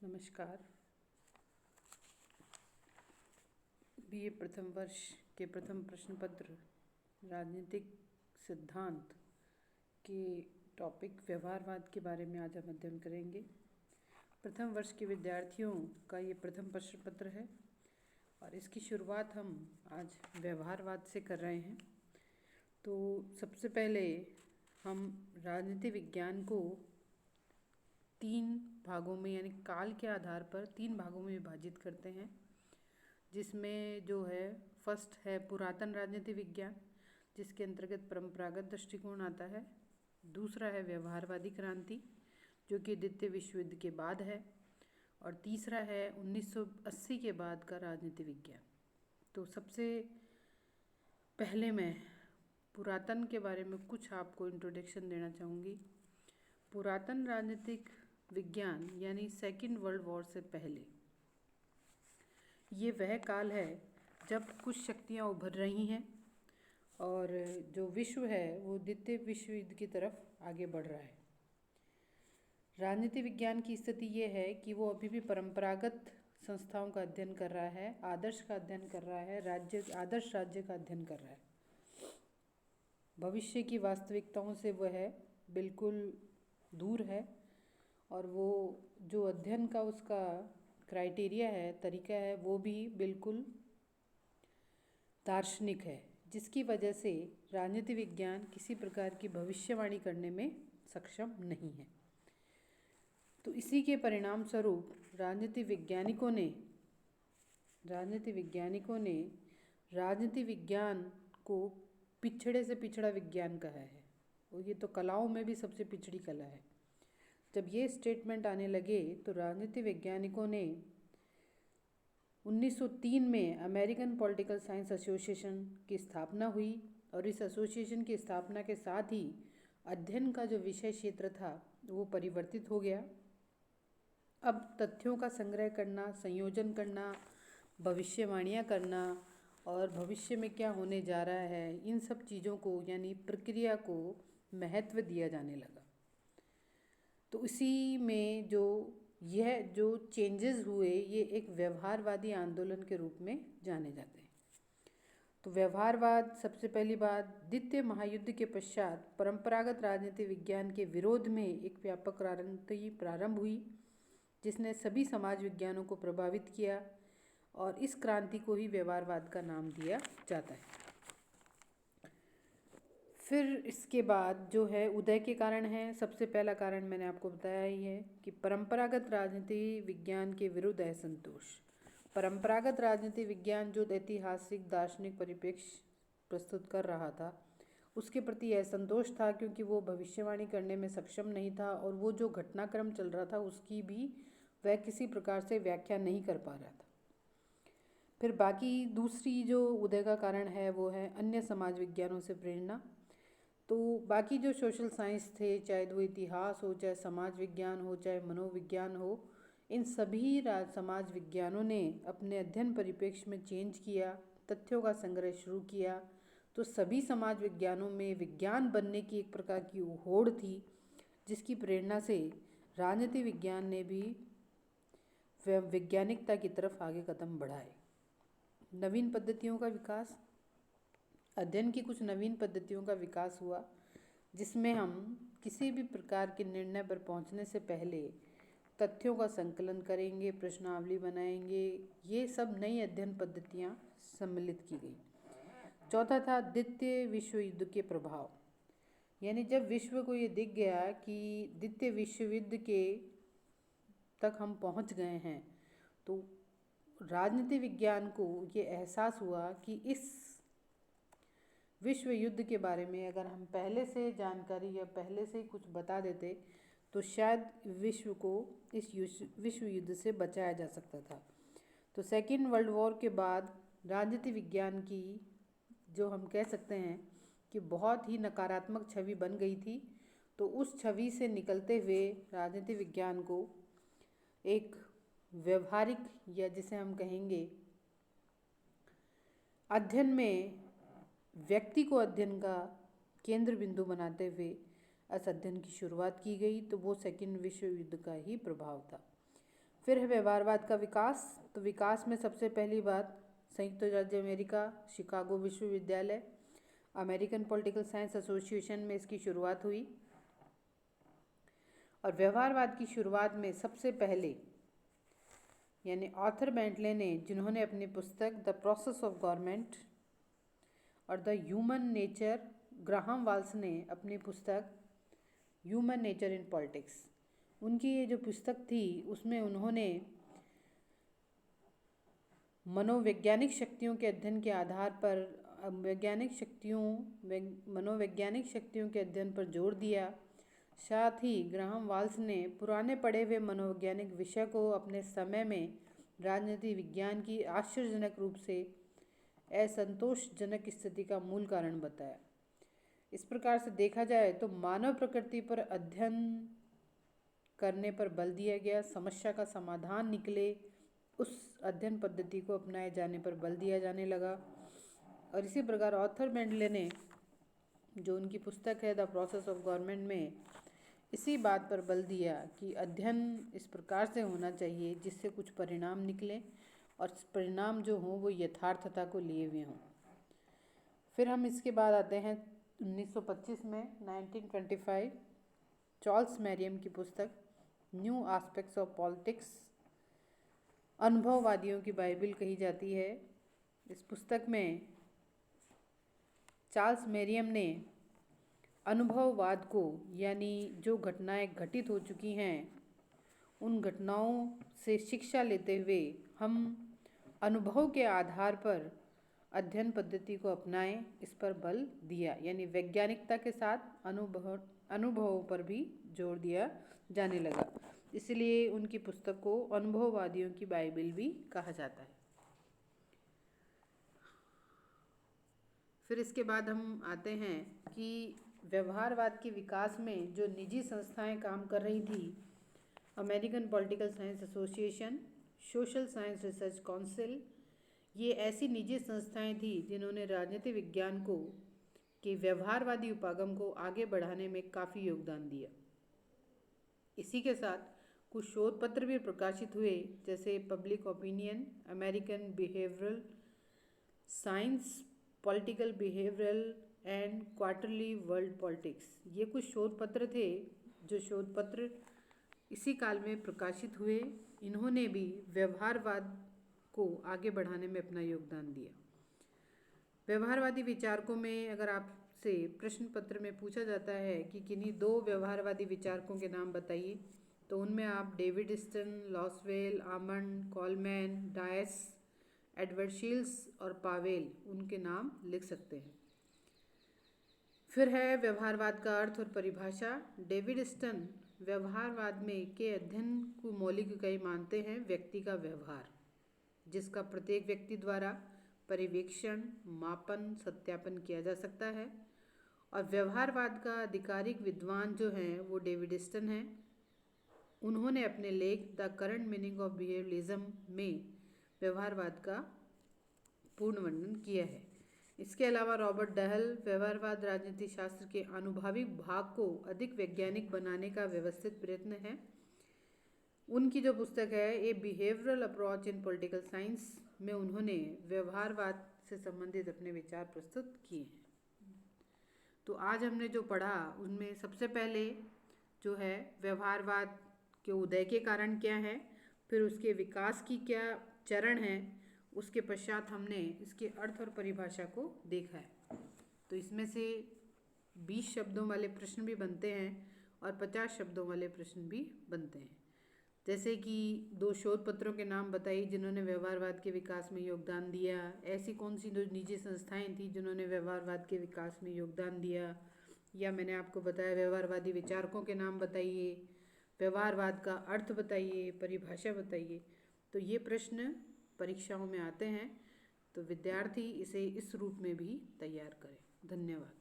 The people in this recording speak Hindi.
नमस्कार। बीए प्रथम वर्ष के प्रथम प्रश्न पत्र राजनीतिक सिद्धांत के टॉपिक व्यवहारवाद के बारे में आज हम अध्ययन करेंगे। प्रथम वर्ष के विद्यार्थियों का ये प्रथम प्रश्न पत्र है और इसकी शुरुआत हम आज व्यवहारवाद से कर रहे हैं। तो सबसे पहले हम राजनीति विज्ञान को 3 भागों में यानी काल के आधार पर 3 भागों में विभाजित करते हैं, जिसमें जो है फर्स्ट है पुरातन राजनीति विज्ञान, जिसके अंतर्गत परंपरागत दृष्टिकोण आता है। दूसरा है व्यवहारवादी क्रांति, जो कि द्वितीय विश्व युद्ध के बाद है। और तीसरा है 1980 के बाद का राजनीति विज्ञान। तो सबसे पहले मैं पुरातन के बारे में कुछ आपको इंट्रोडक्शन देना चाहूँगी। पुरातन राजनीतिक विज्ञान यानी सेकेंड वर्ल्ड वॉर से पहले ये वह काल है जब कुछ शक्तियाँ उभर रही हैं और जो विश्व है वो द्वितीय विश्व युद्ध की तरफ आगे बढ़ रहा है। राजनीति विज्ञान की स्थिति ये है कि वो अभी भी परंपरागत संस्थाओं का अध्ययन कर रहा है, आदर्श का अध्ययन कर रहा है, आदर्श राज्य का अध्ययन कर रहा है। भविष्य की वास्तविकताओं से वह बिल्कुल दूर है और वो जो अध्ययन का उसका क्राइटेरिया है, तरीका है, वो भी बिल्कुल दार्शनिक है, जिसकी वजह से राजनीति विज्ञान किसी प्रकार की भविष्यवाणी करने में सक्षम नहीं है। तो इसी के परिणाम स्वरूप राजनीति वैज्ञानिकों ने राजनीति विज्ञान को पिछड़े से पिछड़ा विज्ञान कहा है और ये तो कलाओं में भी सबसे पिछड़ी कला है। जब ये स्टेटमेंट आने लगे तो राजनीति वैज्ञानिकों ने 1903 में अमेरिकन पॉलिटिकल साइंस एसोसिएशन की स्थापना हुई और इस एसोसिएशन की स्थापना के साथ ही अध्ययन का जो विषय क्षेत्र था वो परिवर्तित हो गया। अब तथ्यों का संग्रह करना, संयोजन करना, भविष्यवाणियाँ करना और भविष्य में क्या होने जा रहा है, इन सब चीज़ों को यानी प्रक्रिया को महत्व दिया जाने लगा। तो इसी में जो चेंजेस हुए ये एक व्यवहारवादी आंदोलन के रूप में जाने जाते हैं। तो व्यवहारवाद सबसे पहली बात द्वितीय महायुद्ध के पश्चात परंपरागत राजनीति विज्ञान के विरोध में एक व्यापक क्रांति प्रारंभ हुई, जिसने सभी समाज विज्ञानों को प्रभावित किया और इस क्रांति को ही व्यवहारवाद का नाम दिया जाता है। फिर इसके बाद जो है उदय के कारण है। सबसे पहला कारण मैंने आपको बताया ही है कि परंपरागत राजनीति विज्ञान के विरुद्ध असंतोष। परंपरागत राजनीति विज्ञान जो ऐतिहासिक दार्शनिक परिप्रेक्ष्य प्रस्तुत कर रहा था उसके प्रति असंतोष था, क्योंकि वो भविष्यवाणी करने में सक्षम नहीं था और वो जो घटनाक्रम चल रहा था उसकी भी वह किसी प्रकार से व्याख्या नहीं कर पा रहा था। फिर बाकी दूसरी जो उदय का कारण है वो है अन्य समाज विज्ञानों से प्रेरणा। तो बाकी जो सोशल साइंस थे, चाहे वो इतिहास हो, चाहे समाज विज्ञान हो, चाहे मनोविज्ञान हो, इन सभी समाज विज्ञानों ने अपने अध्ययन परिप्रेक्ष्य में चेंज किया, तथ्यों का संग्रह शुरू किया। तो सभी समाज विज्ञानों में विज्ञान बनने की एक प्रकार की होड़ थी, जिसकी प्रेरणा से राजनीति विज्ञान ने भी वैज्ञानिकता की तरफ आगे कदम बढ़ाए। नवीन पद्धतियों का विकास, अध्ययन की कुछ नवीन पद्धतियों का विकास हुआ, जिसमें हम किसी भी प्रकार के निर्णय पर पहुंचने से पहले तथ्यों का संकलन करेंगे, प्रश्नावली बनाएंगे। ये सब नई अध्ययन पद्धतियां सम्मिलित की गई। चौथा था द्वितीय विश्व युद्ध के प्रभाव, यानी जब विश्व को ये दिख गया कि द्वितीय विश्व युद्ध के तक हम पहुंच गए हैं, तो राजनीति विज्ञान को ये एहसास हुआ कि इस विश्व युद्ध के बारे में अगर हम पहले से जानकारी या पहले से कुछ बता देते तो शायद विश्व को इस विश्व युद्ध से बचाया जा सकता था। तो सेकेंड वर्ल्ड वॉर के बाद राजनीति विज्ञान की जो हम कह सकते हैं कि बहुत ही नकारात्मक छवि बन गई थी। तो उस छवि से निकलते हुए राजनीति विज्ञान को एक व्यवहारिक या जिसे हम कहेंगे अध्ययन में व्यक्ति को अध्ययन का केंद्र बिंदु बनाते हुए इस अध्ययन की शुरुआत की गई। तो वो सेकेंड विश्व युद्ध का ही प्रभाव था। फिर है व्यवहारवाद का विकास। तो विकास में सबसे पहली बात, संयुक्त राज्य अमेरिका, शिकागो विश्वविद्यालय, अमेरिकन पॉलिटिकल साइंस एसोसिएशन में इसकी शुरुआत हुई। और व्यवहारवाद की शुरुआत में सबसे पहले यानी आर्थर बेंटले ने, जिन्होंने अपनी पुस्तक द प्रोसेस ऑफ गवर्नमेंट और the human nature, Graham Wallas ने अपनी पुस्तक ह्यूमन नेचर इन पॉलिटिक्स, उनकी ये जो पुस्तक थी उसमें उन्होंने मनोवैज्ञानिक शक्तियों के अध्ययन के आधार पर मनोवैज्ञानिक शक्तियों के अध्ययन पर जोर दिया। साथ ही ग्राहम वाल्स ने पुराने पढ़े हुए मनोवैज्ञानिक विषय को अपने समय में राजनीति विज्ञान की आश्चर्यजनक रूप से असंतोषजनक स्थिति का मूल कारण बताया। इस प्रकार से देखा जाए तो मानव प्रकृति पर अध्ययन करने पर बल दिया गया, समस्या का समाधान निकले उस अध्ययन पद्धति को अपनाए जाने पर बल दिया जाने लगा। और इसी प्रकार आर्थर बेंटले ने, जो उनकी पुस्तक है द प्रोसेस ऑफ गवर्नमेंट में, इसी बात पर बल दिया कि अध्ययन इस प्रकार से होना चाहिए जिससे कुछ परिणाम निकलें और परिणाम जो हों वो यथार्थता को लिए हुए हों। फिर हम इसके बाद आते हैं 1925 में 1925 चार्ल्स मैरियम की पुस्तक न्यू एस्पेक्ट्स ऑफ पॉलिटिक्स, अनुभववादियों की बाइबिल कही जाती है। इस पुस्तक में चार्ल्स मैरियम ने अनुभववाद को, यानी जो घटनाएं घटित हो चुकी हैं उन घटनाओं से शिक्षा लेते हुए हम अनुभव के आधार पर अध्ययन पद्धति को अपनाएं, इस पर बल दिया। यानी वैज्ञानिकता के साथ अनुभवों पर भी जोर दिया जाने लगा। इसलिए उनकी पुस्तक को अनुभववादियों की बाइबिल भी कहा जाता है। फिर इसके बाद हम आते हैं कि व्यवहारवाद के विकास में जो निजी संस्थाएं काम कर रही थी, American political science association, social science research council, ये ऐसी निजी संस्थाएं थी जिन्होंने राजनीति विज्ञान को के व्यवहारवादी उपागम को आगे बढ़ाने में काफ़ी योगदान दिया। इसी के साथ कुछ शोध पत्र भी प्रकाशित हुए, जैसे public opinion, American behavioural science, political behavioural and quarterly world politics. ये कुछ शोध पत्र थे जो शोध पत्र इसी काल में प्रकाशित हुए। इन्होंने भी व्यवहारवाद को आगे बढ़ाने में अपना योगदान दिया। व्यवहारवादी विचारकों में अगर आपसे प्रश्न पत्र में पूछा जाता है कि किन्हीं दो व्यवहारवादी विचारकों के नाम बताइए, तो उनमें आप David Easton, Lasswell, Almond, Coleman, डायस, एडवर्ड शील्स और पावेल, उनके नाम लिख सकते हैं। फिर है व्यवहारवाद का अर्थ और परिभाषा। डेविड स्टन व्यवहारवाद में के अध्ययन को मौलिक इकाई मानते हैं व्यक्ति का व्यवहार, जिसका प्रत्येक व्यक्ति द्वारा परिवेक्षण, मापन, सत्यापन किया जा सकता है। और व्यवहारवाद का आधिकारिक विद्वान जो हैं वो डेविड स्टन हैं। उन्होंने अपने लेख the current meaning of behaviourism में व्यवहारवाद का पूर्ण वर्णन किया है। इसके अलावा रॉबर्ट डहल व्यवहारवाद राजनीति शास्त्र के आनुभविक भाग को अधिक वैज्ञानिक बनाने का व्यवस्थित प्रयत्न है। उनकी जो पुस्तक है a behavioural approach in political science में उन्होंने व्यवहारवाद से संबंधित अपने विचार प्रस्तुत किए हैं। तो आज हमने जो पढ़ा उनमें सबसे पहले जो है व्यवहारवाद के उदय के कारण क्या है, फिर उसके विकास की क्या चरण है, उसके पश्चात हमने इसके अर्थ और परिभाषा को देखा है। तो इसमें से 20 शब्दों वाले प्रश्न भी बनते हैं और 50 शब्दों वाले प्रश्न भी बनते हैं। जैसे कि दो शोध पत्रों के नाम बताइए जिन्होंने व्यवहारवाद के विकास में योगदान दिया। ऐसी कौन सी दो निजी संस्थाएं थी जिन्होंने व्यवहारवाद के विकास में योगदान दिया। या मैंने आपको बताया व्यवहारवादी विचारकों के नाम बताइए, व्यवहारवाद का अर्थ बताइए, परिभाषा बताइए। तो ये प्रश्न परीक्षाओं में आते हैं, तो विद्यार्थी इसे इस रूप में भी तैयार करें। धन्यवाद।